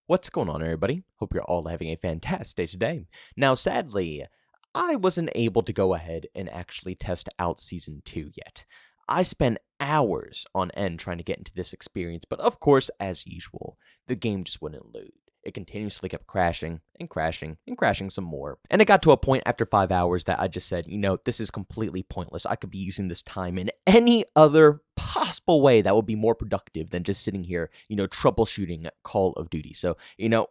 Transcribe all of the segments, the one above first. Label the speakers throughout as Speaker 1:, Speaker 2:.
Speaker 1: What's going on, everybody? Hope you're all having a fantastic day today. Now, sadly, I wasn't able to go ahead and actually test out Season 2 yet. I spent hours on end trying to get into this experience, but of course, as usual, the game just wouldn't load. It continuously kept crashing and crashing and crashing some more. And it got to a point after 5 hours that I just said, this is completely pointless. I could be using this time in any other possible way that would be more productive than just sitting here, troubleshooting Call of Duty. So,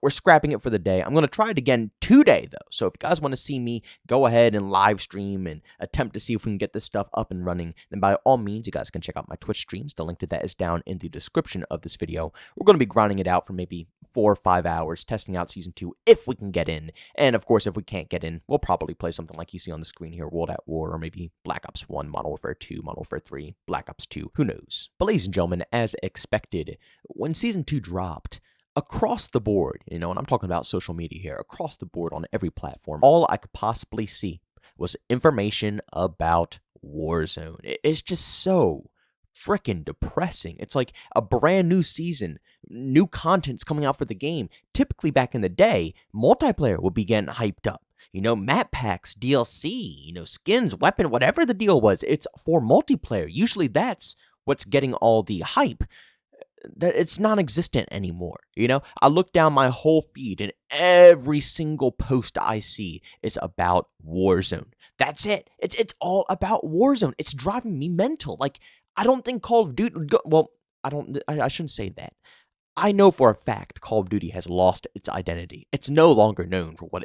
Speaker 1: we're scrapping it for the day. I'm going to try it again today, though. So if you guys want to see me go ahead and live stream and attempt to see if we can get this stuff up and running, then by all means, you guys can check out my Twitch streams. The link to that is down in the description of this video. We're going to be grinding it out for maybe 4 or 5 hours, testing out Season 2 if we can get in. And of course, if we can't get in, we'll probably play something like you see on the screen here, World at War, or maybe Black Ops 1, Modern Warfare 2, Modern Warfare 3, Black Ops 2, who knows. But ladies and gentlemen, as expected, when Season 2 dropped, across the board, and I'm talking about social media here, across the board on every platform, all I could possibly see was information about Warzone. It's just so freaking depressing. It's like a brand new season, new content's coming out for the game. Typically back in the day, multiplayer would be getting hyped up. Map packs, DLC, skins, weapon, whatever the deal was, it's for multiplayer. Usually that's what's getting all the hype. It's non-existent anymore. I look down my whole feed and every single post I see is about Warzone. That's it. It's all about Warzone. It's driving me mental. Like, I don't think Call of Duty, I shouldn't say that. I know for a fact Call of Duty has lost its identity. It's no longer known for what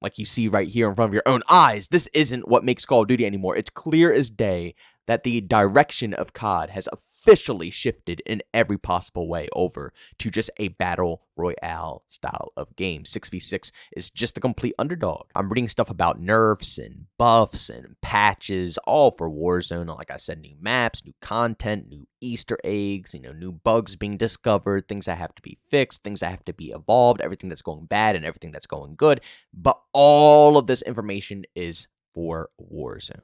Speaker 1: like you see right here in front of your own eyes. This isn't what makes Call of Duty anymore. It's clear as day that the direction of COD has officially shifted in every possible way over to just a battle royale style of game. 6v6 is just the complete underdog. I'm reading stuff about nerfs and buffs and patches, all for Warzone. Like I said, new maps, new content, new Easter eggs, new bugs being discovered, things that have to be fixed, things that have to be evolved, everything that's going bad and everything that's going good. But all of this information is for Warzone.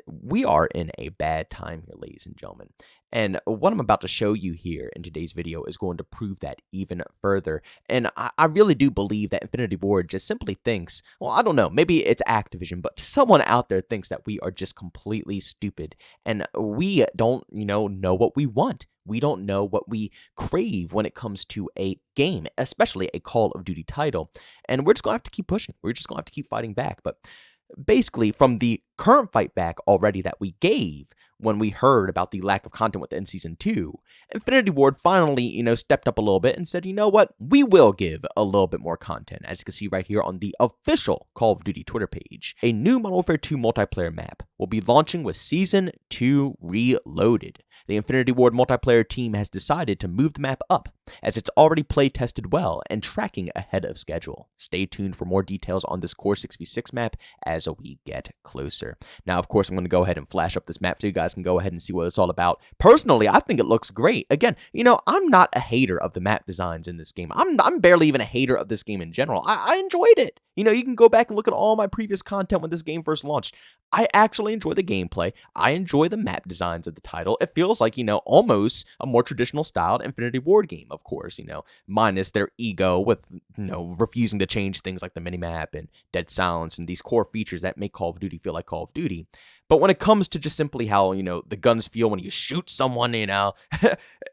Speaker 1: We are in a bad time here, ladies and gentlemen. And what I'm about to show you here in today's video is going to prove that even further. And I really do believe that Infinity Ward just simply thinks, well, I don't know, maybe it's Activision, but someone out there thinks that we are just completely stupid. And we don't, know what we want. We don't know what we crave when it comes to a game, especially a Call of Duty title. And we're just going to have to keep pushing. We're just going to have to keep fighting back. But basically, from the current fight back already that we gave when we heard about the lack of content within Season 2, Infinity Ward finally, stepped up a little bit and said, you know what, we will give a little bit more content. As you can see right here on the official Call of Duty Twitter page, a new Modern Warfare 2 multiplayer map will be launching with Season 2 Reloaded. The Infinity Ward multiplayer team has decided to move the map up, as it's already play tested well and tracking ahead of schedule. Stay tuned for more details on this core 6v6 map as we get closer. Now, of course, I'm going to go ahead and flash up this map so you guys can go ahead and see what it's all about. Personally, I think it looks great. Again, I'm not a hater of the map designs in this game. I'm barely even a hater of this game in general. I enjoyed it. You can go back and look at all my previous content when this game first launched. I actually enjoy the gameplay. I enjoy the map designs of the title. It feels like, almost a more traditional styled Infinity Ward game, of course, minus their ego with, refusing to change things like the minimap and dead silence and these core features that make Call of Duty feel like Call of Duty. But when it comes to just simply how, the guns feel when you shoot someone,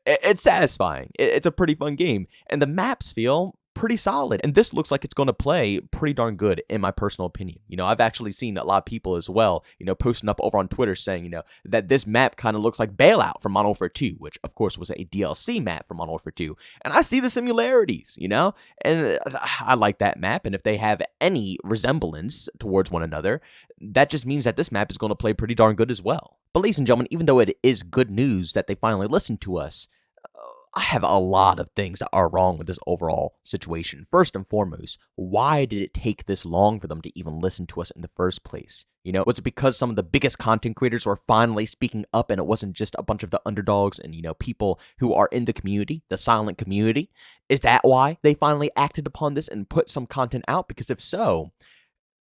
Speaker 1: it's satisfying. It's a pretty fun game. And the maps feel pretty solid. And this looks like it's going to play pretty darn good, in my personal opinion. I've actually seen a lot of people as well, posting up over on Twitter saying, that this map kind of looks like Bailout from Modern Warfare 2, which of course was a DLC map from Modern Warfare 2. And I see the similarities, and I like that map. And if they have any resemblance towards one another, that just means that this map is going to play pretty darn good as well. But ladies and gentlemen, even though it is good news that they finally listened to us, I have a lot of things that are wrong with this overall situation. First and foremost, why did it take this long for them to even listen to us in the first place? Was it because some of the biggest content creators were finally speaking up and it wasn't just a bunch of the underdogs and, people who are in the community, the silent community? Is that why they finally acted upon this and put some content out? Because if so,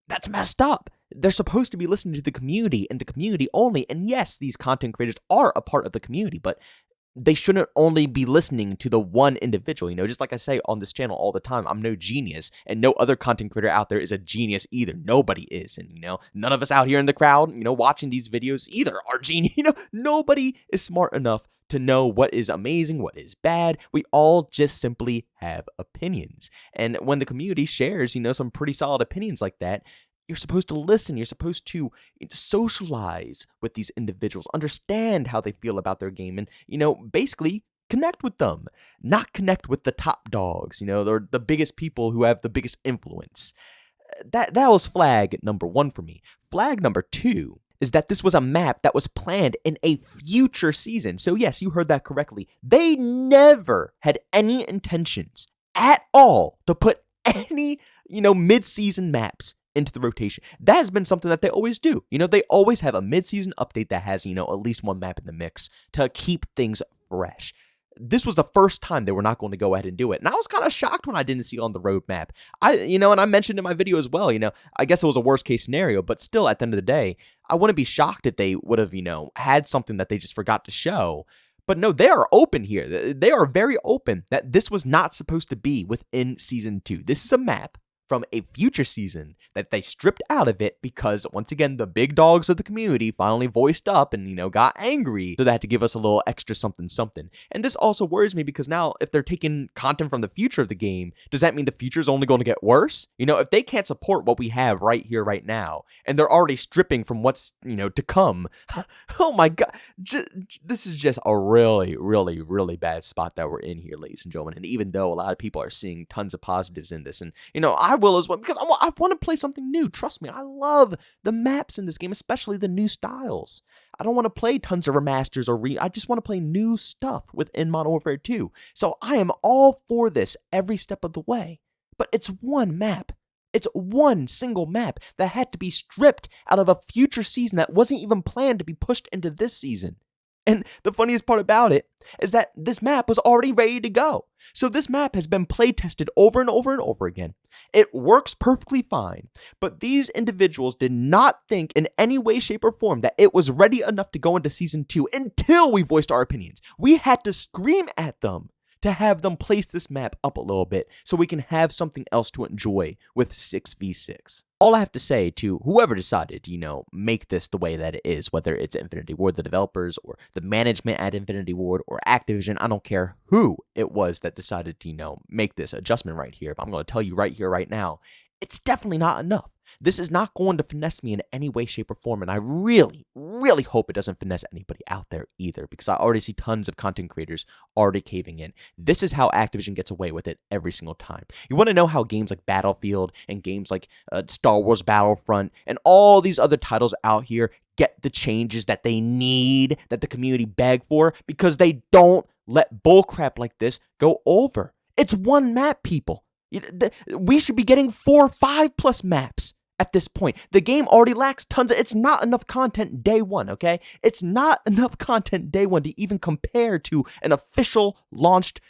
Speaker 1: that's messed up. They're supposed to be listening to the community and the community only. And yes, these content creators are a part of the community, but they shouldn't only be listening to the one individual. Just like I say on this channel all the time, I'm no genius, and no other content creator out there is a genius either. Nobody is. And, none of us out here in the crowd, watching these videos either are genius. Nobody is smart enough to know what is amazing, what is bad. We all just simply have opinions. And when the community shares, some pretty solid opinions like that, you're supposed to listen. You're supposed to socialize with these individuals, understand how they feel about their game, and, basically connect with them, not connect with the top dogs, they're the biggest people who have the biggest influence. That was flag number 1 for me. Flag number 2 is that this was a map that was planned in a future season. So yes, you heard that correctly. They never had any intentions at all to put any, mid-season maps into the rotation. That has been something that they always do. They always have a mid-season update that has, at least one map in the mix to keep things fresh. This was the first time they were not going to go ahead and do it. And I was kind of shocked when I didn't see it on the roadmap. And I mentioned in my video as well, I guess it was a worst case scenario, but still at the end of the day, I wouldn't be shocked if they would have, had something that they just forgot to show. But no, they are open here. They are very open that this was not supposed to be within Season 2. This is a map from a future season that they stripped out of it because, once again, the big dogs of the community finally voiced up and, got angry. So they had to give us a little extra something. And this also worries me because now if they're taking content from the future of the game, does that mean the future is only going to get worse? If they can't support what we have right here, right now, and they're already stripping from what's, to come, oh my God, this is just a really, really, really bad spot that we're in here, ladies and gentlemen. And even though a lot of people are seeing tons of positives in this, and, I will as well, because I want to play something new. Trust me, I love the maps in this game, especially the new styles. I don't want to play tons of remasters I just want to play new stuff within Modern Warfare 2. So I am all for this every step of the way. But it's one map. It's one single map that had to be stripped out of a future season that wasn't even planned to be pushed into this season. And the funniest part about it is that this map was already ready to go. So this map has been play tested over and over and over again. It works perfectly fine, but these individuals did not think in any way, shape, or form that it was ready enough to go into Season 2 until we voiced our opinions. We had to scream at them to have them place this map up a little bit so we can have something else to enjoy with 6v6. All I have to say to whoever decided to, make this the way that it is, whether it's Infinity Ward, the developers, or the management at Infinity Ward, or Activision, I don't care who it was that decided to, make this adjustment right here, but I'm going to tell you right here, right now, it's definitely not enough. This is not going to finesse me in any way, shape, or form, and I really, really hope it doesn't finesse anybody out there either, because I already see tons of content creators already caving in. This is how Activision gets away with it every single time. You want to know how games like Battlefield and games like Star Wars Battlefront and all these other titles out here get the changes that they need, that the community beg for, because they don't let bullcrap like this go over. It's one map, people. We should be getting 4 or 5 plus maps at this point. The game already lacks tons of, it's not enough content day one, okay? It's not enough content day one to even compare to an official launched,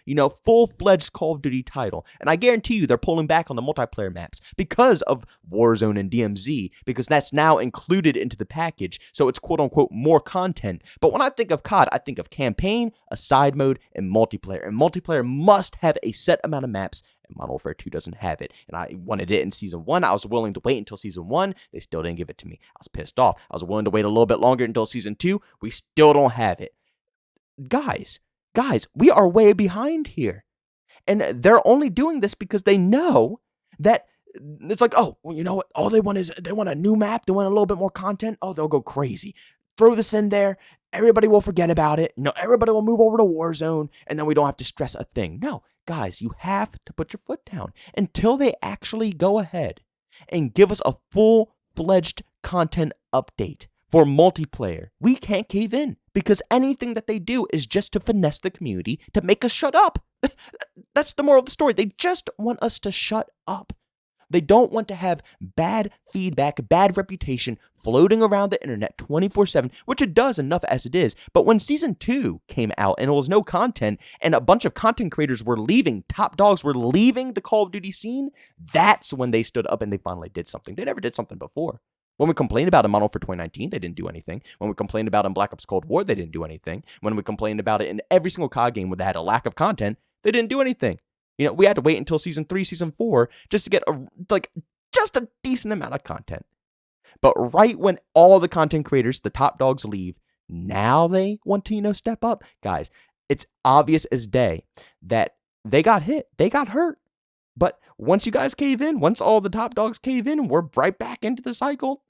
Speaker 1: full-fledged Call of Duty title. And I guarantee you they're pulling back on the multiplayer maps because of Warzone and DMZ, because that's now included into the package, so it's quote-unquote more content. But when I think of COD, I think of campaign, a side mode, and multiplayer must have a set amount of maps. Modern Warfare 2 doesn't have it, and I wanted it in Season 1. I was willing to wait until Season 1. They still didn't give it to me. I was pissed off. I was willing to wait a little bit longer until Season 2. We still don't have it. Guys, we are way behind here. And they're only doing this because they know that it's like, oh, well, you know what? All they want is, they want a new map. They want a little bit more content. Oh, they'll go crazy. Throw this in there. Everybody will forget about it. No, everybody will move over to Warzone, and then we don't have to stress a thing. No, guys, you have to put your foot down until they actually go ahead and give us a full-fledged content update for multiplayer. We can't cave in because anything that they do is just to finesse the community to make us shut up. That's the moral of the story. They just want us to shut up. They don't want to have bad feedback, bad reputation floating around the internet 24/7, which it does enough as it is. But when Season 2 came out and it was no content and a bunch of content creators were leaving, top dogs were leaving the Call of Duty scene, that's when they stood up and they finally did something. They never did something before. When we complained about it in Modern Warfare 2019, they didn't do anything. When we complained about it in Black Ops Cold War, they didn't do anything. When we complained about it in every single COD game where they had a lack of content, they didn't do anything. We had to wait until Season 3, Season 4 just to get just a decent amount of content. But right when all the content creators, the top dogs, leave, now they want to, step up. Guys, it's obvious as day that they got hit. They got hurt. But once you guys cave in, once all the top dogs cave in, we're right back into the cycle.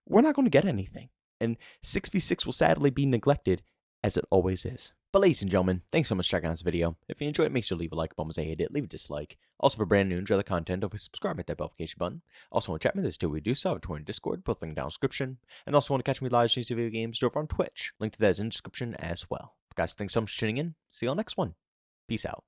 Speaker 1: We're not going to get anything. And 6v6 will sadly be neglected, as it always is. But ladies and gentlemen, thanks so much for checking out this video. If you enjoyed it, make sure to leave a like button. If you hate it, leave a dislike. Also, for brand new, enjoy the content, don't forget to subscribe, hit that notification button. Also, want to chat me, this too, we do so have a Twitter and Discord, both linked down in the description. And also want to catch me live streams of video games over on Twitch. Link to that is in the description as well. But guys, thanks so much for tuning in. See you on the next one. Peace out.